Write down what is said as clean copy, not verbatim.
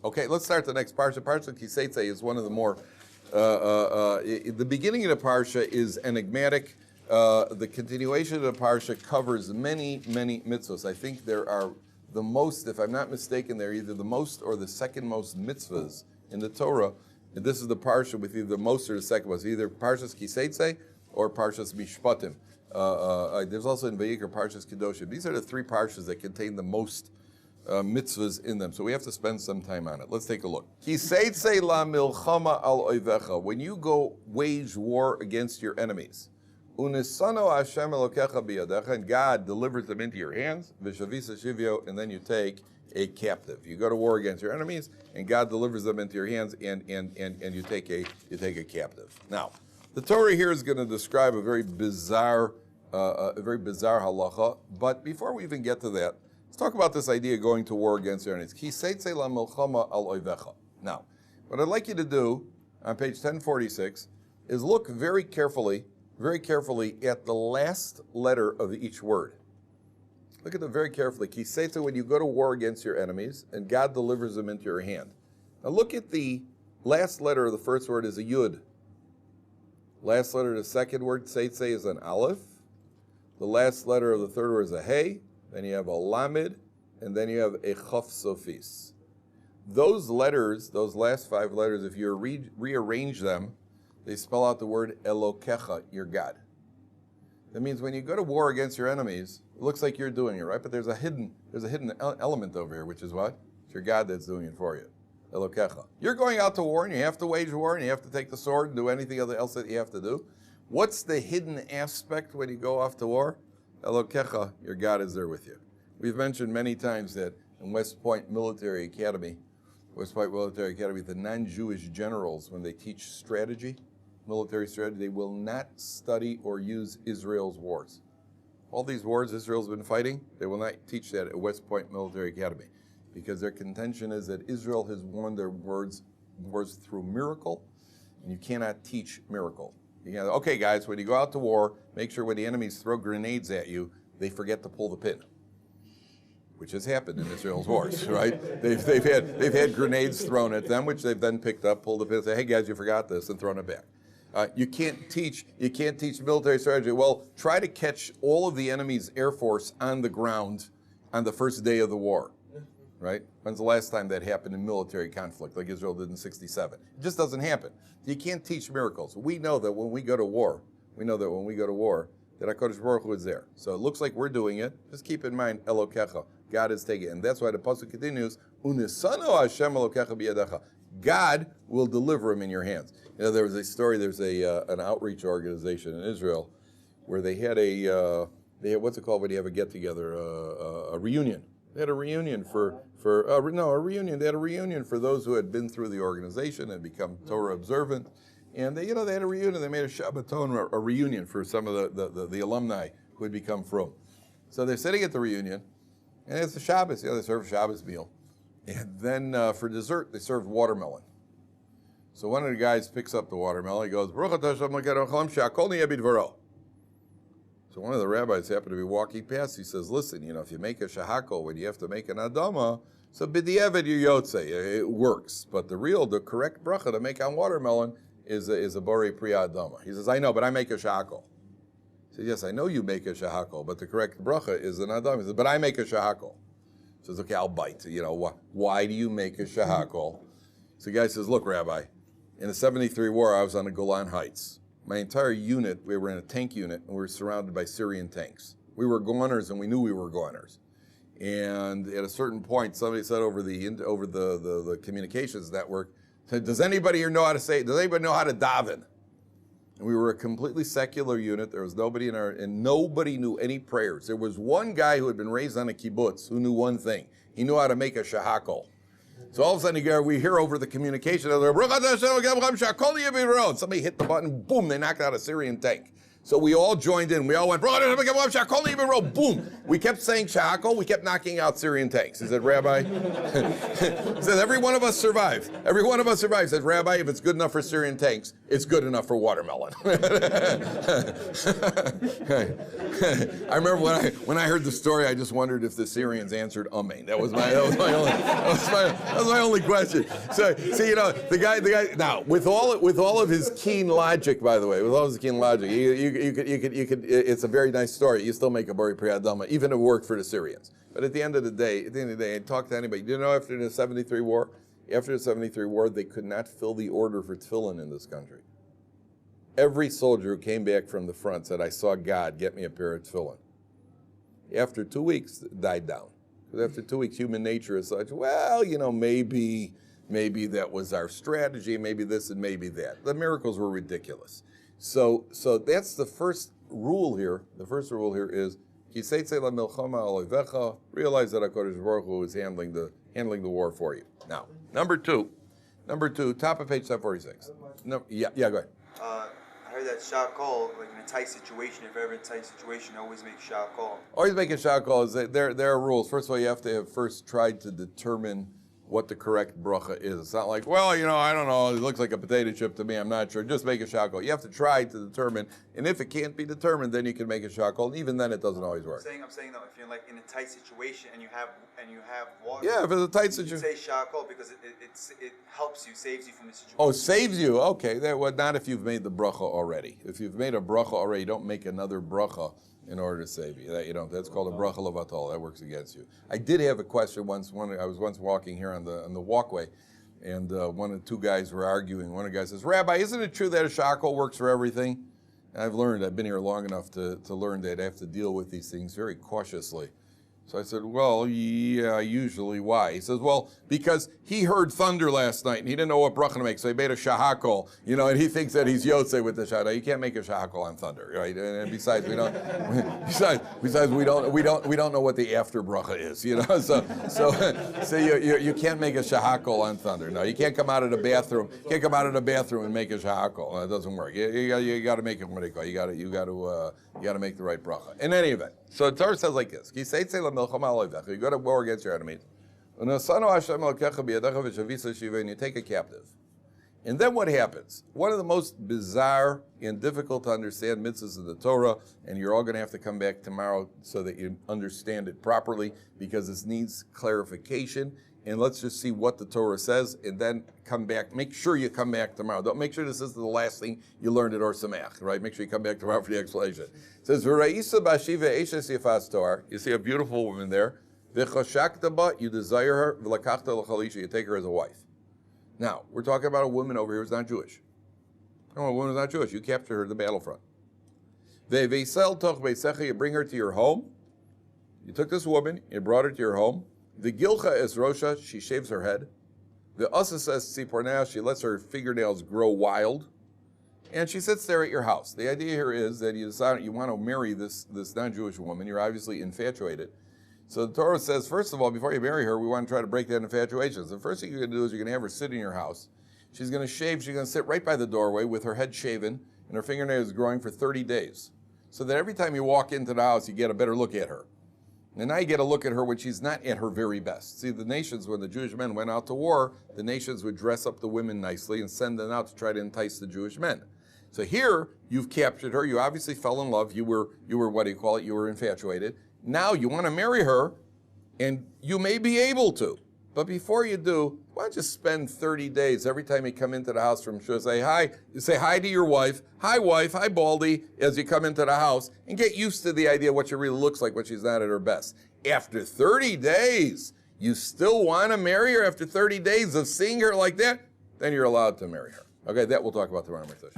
Okay, let's start the next Parsha. Parshat Tetzei is one of the more, the beginning of the Parsha is enigmatic. The continuation of the Parsha covers many, many mitzvahs. I think there are the most, if I'm not mistaken, they're either the most or the second most mitzvahs in the Torah. And this is the Parsha with either the most or the second most, either Parshas Tetzei or Parshas Mishpatim. There's also in Vayikra Parshas Kedoshim. These are the three Parshas that contain the most mitzvahs in them. So we have to spend some time on it. Let's take a look. Tetzei la milchama al oivecha. When you go wage war against your enemies, unisano Hashem elokecha biyadecha, and God delivers them into your hands, v'shavisa shivyo, and then you take a captive. You go to war against your enemies, and God delivers them into your hands, and you take a captive. Now, the Torah here is going to describe a very bizarre halacha. But before we even get to that, let's talk about this idea of going to war against your enemies. Tetzei la milchama al oivecha. Now, what I'd like you to do on page 1046 is look very carefully at the last letter of each word. Look at them very carefully. Tetzei, when you go to war against your enemies, and God delivers them into your hand. Now look at the last letter of the first word is a yud. Last letter of the second word, Tetzei, is an aleph. The last letter of the third word is a hey. Then you have a lamed, and then you have a chaf sofis. Those letters, those last five letters, if you rearrange them, they spell out the word Elokecha, your God. That means when you go to war against your enemies, it looks like you're doing it, right? But there's a hidden element over here, which is what? It's your God that's doing it for you. Elokecha. You're going out to war, and you have to wage war, and you have to take the sword and do anything else that you have to do. What's the hidden aspect when you go off to war? Elokecha, your God is there with you. We've mentioned many times that in West Point Military Academy, the non-Jewish generals, when they teach strategy, military strategy, they will not study or use Israel's wars. All these wars Israel's been fighting, they will not teach that at West Point Military Academy, because their contention is that Israel has won their wars through miracle, and you cannot teach miracle. Okay, guys, when you go out to war, make sure when the enemies throw grenades at you, they forget to pull the pin, which has happened in Israel's wars, right? They've had grenades thrown at them, which they've then picked up, pulled the pin, and say, "Hey, guys, you forgot this," and thrown it back. You can't teach military strategy. Well, try to catch all of the enemy's air force on the ground on the first day of the war, right? When's the last time that happened in military conflict, like Israel did in '67? It just doesn't happen. You can't teach miracles. We know that when we go to war, that HaKadosh Baruch Hu is there. So it looks like we're doing it. Just keep in mind, Elokecha, God is taking it. And that's why the pasuk continues, Unisano Hashem Elokecha biyadecha. God will deliver him in your hands. You know, there was a story, there's an outreach organization in Israel where they had what's it called when you have a get-together, a reunion. They had a reunion They had a reunion for those who had been through the organization and become Torah observant. And they had a reunion. They made a Shabbaton, a reunion for some of the alumni who had become frum. So they're sitting at the reunion, and it's the Shabbos. They serve a Shabbos meal. And then for dessert, they served watermelon. So one of the guys picks up the watermelon. He goes, Baruch atah Hashem Elokeinu melech haolam she'akol niyeh bidvaro. So one of the rabbis happened to be walking past. He says, listen, if you make a shahakol, when you have to make an adama, so b'diavad you yotze, it works. But the correct bracha to make on watermelon is a borei priya adama. He says, I know, but I make a shahakol. He says, yes, I know you make a shahakol, but the correct bracha is an adama. He says, but I make a shahakol. He says, okay, I'll bite. Why do you make a shahakol? So the guy says, look, Rabbi, in the 73 war, I was on the Golan Heights. My entire unit, we were in a tank unit, and we were surrounded by Syrian tanks. We were goners, and we knew we were goners. And at a certain point, somebody said over the communications network, said, does anybody know how to daven? And we were a completely secular unit. There was nobody and nobody knew any prayers. There was one guy who had been raised on a kibbutz who knew one thing. He knew how to make a shahakol. So all of a sudden, we hear over the communication, somebody hit the button, boom, they knocked out a Syrian tank. So we all joined in. We all went, boom. We kept saying shahakol. We kept knocking out Syrian tanks. He said, Rabbi, he said, every one of us survived. Every one of us survived. He said, Rabbi, if it's good enough for Syrian tanks, it's good enough for watermelon. I remember when I heard the story, I just wondered if the Syrians answered amen. That was my only question. So, see, you know, the guy. Now, with all of his keen logic, by the way, with all his keen logic, you could. It's a very nice story. You still make a bori priyadama, even if it worked for the Syrians. But at the end of the day, I talked to anybody. You know, after the 73 war, they could not fill the order for tefillin in this country. Every soldier who came back from the front said, "I saw God get me a pair of tefillin." After 2 weeks, it died down. Because after 2 weeks, human nature is such, well, you know, maybe that was our strategy, maybe this and maybe that. The miracles were ridiculous. So that's the first rule here. The first rule here is, realize that HaKadosh Baruch Hu is handling the war for you. Now, number two, top of page 746. No, yeah, go ahead. I heard that shot call, like in a tight situation, if ever in a tight situation, always make shot call. Always make a shot call. There are rules. First of all, you have to have first tried to determine what the correct bracha is. It's not like, well, you know, I don't know, it looks like a potato chip to me, I'm not sure. Just make a shot call. You have to try to determine, and if it can't be determined, then you can make a shot call, and even then it doesn't always work. I'm saying though, if you're like in a tight situation and you have water, yeah, if it's a tight situation, you say shot call because it helps you, saves you from the situation. Oh, saves you. Okay, not if you've made the bracha already. If you've made a bracha already, you don't make another bracha in order to save you. That you don't. That's called a bracha levatol. That works against you. I did have a question once. I was once walking here on the walkway, and two guys were arguing. One of the guys says, "Rabbi, isn't it true that a shakol works for everything?" And I've been here long enough to learn that I have to deal with these things very cautiously. So I said, well, yeah, usually. Why? He says, well, because he heard thunder last night and he didn't know what bracha to make, so he made a shahakol, you know, and he thinks that he's yotzei with the shahakol. You can't make a shahakol on thunder, right? And besides, we don't know what the after bracha is, you know. So you can't make a shahakol on thunder. No, you can't come out of the bathroom. And make a shahakol. It doesn't work. You got to make it what they call. You got to make the right bracha. In any event, so the Torah says like this: you go to war against your enemies, and you take a captive. And then what happens? One of the most bizarre and difficult to understand mitzvahs of the Torah, and you're all going to have to come back tomorrow so that you understand it properly, because this needs clarification. And let's just see what the Torah says, and then come back. Make sure you come back tomorrow. Don't make sure this is the last thing you learned at Or Sameach, right? Make sure you come back tomorrow for the explanation. It says, you see a beautiful woman there. You desire her. You take her as a wife. Now, we're talking about a woman over here who's not Jewish. No, a woman who's not Jewish. You capture her at the battlefront. You bring her to your home. You took this woman, you brought her to your home. The gilcha is rosha, she shaves her head. The asa says tzipornea, she lets her fingernails grow wild. And she sits there at your house. The idea here is that you decide you want to marry this non-Jewish woman. You're obviously infatuated. So the Torah says, first of all, before you marry her, we want to try to break that infatuation. So the first thing you're going to do is you're going to have her sit in your house. She's going to shave, she's going to sit right by the doorway with her head shaven and her fingernails growing for 30 days. So that every time you walk into the house, you get a better look at her. And now you get a look at her when she's not at her very best. See, the nations, when the Jewish men went out to war, the nations would dress up the women nicely and send them out to try to entice the Jewish men. So here, you've captured her. You obviously fell in love. You were what do you call it? You were infatuated. Now you want to marry her, and you may be able to. But before you do, why don't you spend 30 days every time you come into the house from Shul, say hi. You say hi to your wife. Hi, wife. Hi, Baldy, as you come into the house, and get used to the idea of what she really looks like when she's not at her best. After 30 days, you still want to marry her after 30 days of seeing her like that? Then you're allowed to marry her. Okay, that we'll talk about tomorrow, Mr.